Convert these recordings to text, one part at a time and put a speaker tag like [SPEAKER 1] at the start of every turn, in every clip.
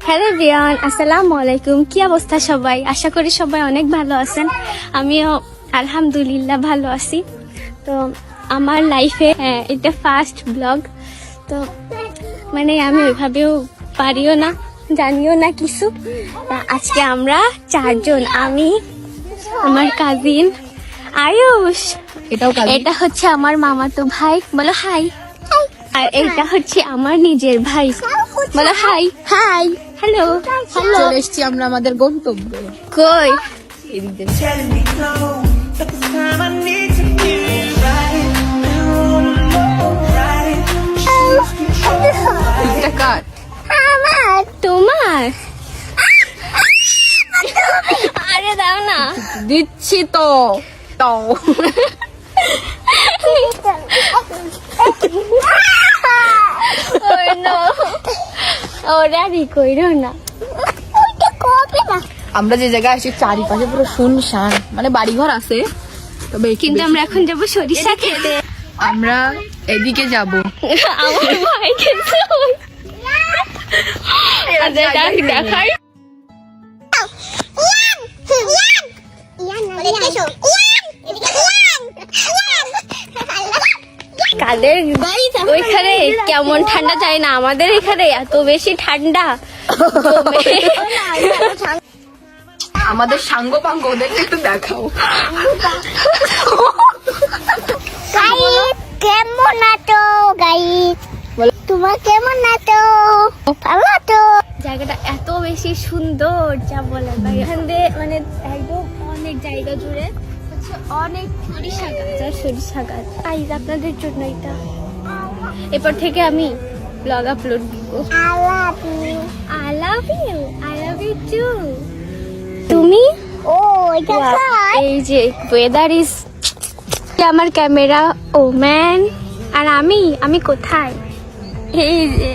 [SPEAKER 1] Hello everyone, আসসালামু আলাইকুম। কি অবস্থা সবাই? আশা করি সবাই অনেক ভালো আছেন। আমিও আলহামদুলিল্লাহ ভালো আছি। তো আমার লাইফে এটা ফার্স্ট ব্লগ, তো মানে আমি ওইভাবেও পারিও না, জানিও না কিছু। আজকে আমরা চারজন, আমি, আমার কাজিন আয়ুষ, এটা হচ্ছে আমার মামাতো ভাই, বলো হাই, আর এটা হচ্ছে আমার নিজের ভাই, বলো হাই। High, hello, hello.
[SPEAKER 2] চলে এসেছি আমরা আমাদের গন্তব্যে।
[SPEAKER 1] কই? তোমার? আরে দাও না,
[SPEAKER 2] দিচ্ছি তো।
[SPEAKER 1] ওরারই কইরো না।
[SPEAKER 2] আমরা যে জায়গায় আসি চারিপাশে পুরো শুনশান, মানে বাড়িঘর আছে, তবে
[SPEAKER 1] কিন্তু আমরা এখন যাবো সরিষা খেতে।
[SPEAKER 2] আমরা এদিকে যাব।
[SPEAKER 1] আমার ভাই খেতে দেখাই। কাদের ওইখানে কেমন ঠান্ডা যায় না, আমাদের এখানে এত বেশি ঠান্ডা।
[SPEAKER 2] আমাদের সাঙ্গ পাঙ্গ ওদেরকে একটু দেখাও।
[SPEAKER 3] কেমন আছো গাইস? তোমার কেমন আছো? ভালো আছো?
[SPEAKER 1] জায়গাটা এত বেশি সুন্দর যা বলার বাইরে। এখান দিয়ে মানে একদম অনেক জায়গা জুড়ে হচ্ছে অনেক সরিষা গাছ আর সরিষা গাছ। গাইস আপনাদের জন্য এটা। এরপর থেকে আমি ব্লগ আপলোড দিব।
[SPEAKER 3] I love you.
[SPEAKER 1] I love you. I love you too. তুমি?
[SPEAKER 3] ও এটা
[SPEAKER 1] Wow,
[SPEAKER 3] কার?
[SPEAKER 1] এই যে ওয়েদার ইজ, আমার ক্যামেরা, ও ম্যান। আর আমি কোথায়? এই যে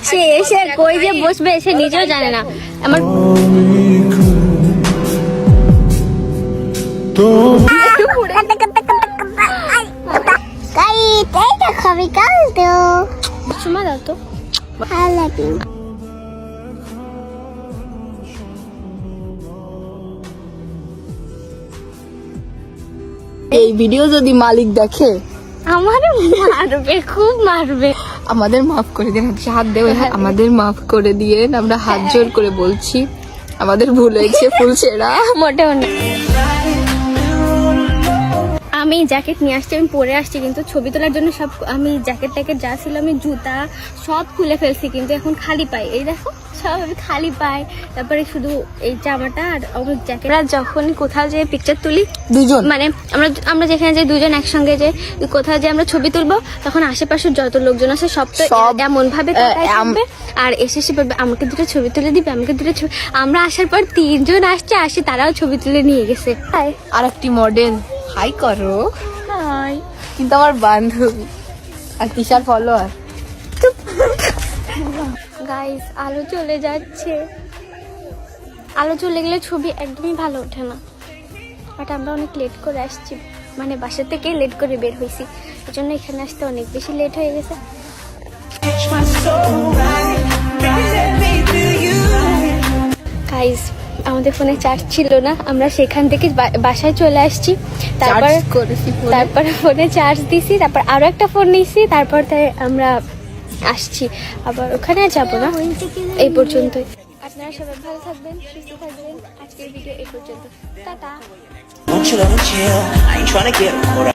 [SPEAKER 1] সে এসে কই যে বসবে সে নিজেও জানে না। আমার
[SPEAKER 3] গাইস এইটা খাবি কাল তো।
[SPEAKER 1] চুমা দাও তো।
[SPEAKER 3] I love you.
[SPEAKER 2] এই ভিডিও যদি মালিক দেখে
[SPEAKER 1] আমারে মারবে, খুব মারবে।
[SPEAKER 2] আমাদের মাফ করে দিন, হাত দেবে, আমাদের মাফ করে দিয়েন, আমরা হাত জোর করে বলছি, আমাদের ভুল হয়েছে, ফুল ছেড়া।
[SPEAKER 1] মোটেও না। আমি জ্যাকেট নিয়ে আসছি, আমি পরে আসছি, কিন্তু ছবি তোলার জন্য সব আমি জ্যাকেট ট্যাকেট যা ছিল, আমি জুতা সব খুলে ফেলছি, কিন্তু এখন খালি পাই। এই দেখো সব আমি খালি পাই। তারপরে শুধু এই জামাটা আর আমার জ্যাকেট। আমরা যখন কোথাও যে পিকচার তুলি
[SPEAKER 2] দুজন,
[SPEAKER 1] মানে আমরা যেখানে যাই দুজন একসঙ্গে, যে কোথাও যে আমরা ছবি তুলবো, তখন আশেপাশের যত লোকজন আছে সব তো এমন ভাবে তাকায় থাকবে, আর এসে বলবে আমাকে দুটো ছবি তুলে দিবে, আমাকে দুটো ছবি। আমরা আসার পর তিনজন আসে, তারাও ছবি তুলে নিয়ে গেছে।
[SPEAKER 2] আর একটি মডেল হাই করো,
[SPEAKER 1] হাই।
[SPEAKER 2] কিন্তু আমার বান্ধবী আর তিশার ফলোয়ার।
[SPEAKER 1] গাইস আলো চলে যাচ্ছে, আলো চলে গেলে ছবি একদমই ভালো ওঠে না। বাট আমরা অনেক লেট করে আসছি, মানে বাসা থেকে লেট করে বের হয়েছি, এই জন্য এখানে আসতে অনেক বেশি লেট হয়ে গেছে। গাইস আমাদের ফোনে চার্জ ছিল না, আমরা সেখান থেকে বাসায় চলে আসছি। তারপর ফোনে চার্জ দিছি, তারপর আরো একটা ফোন নিয়েছি, তারপর তাই আমরা আসছি। আবার ওখানে যাবো না, এই পর্যন্তই। আপনারা সবাই ভালো থাকবেন, সুস্থ থাকবেন। আজকের ভিডিও এই পর্যন্ত, tata.
[SPEAKER 4] Want you to chill. I ain't trying to get caught up.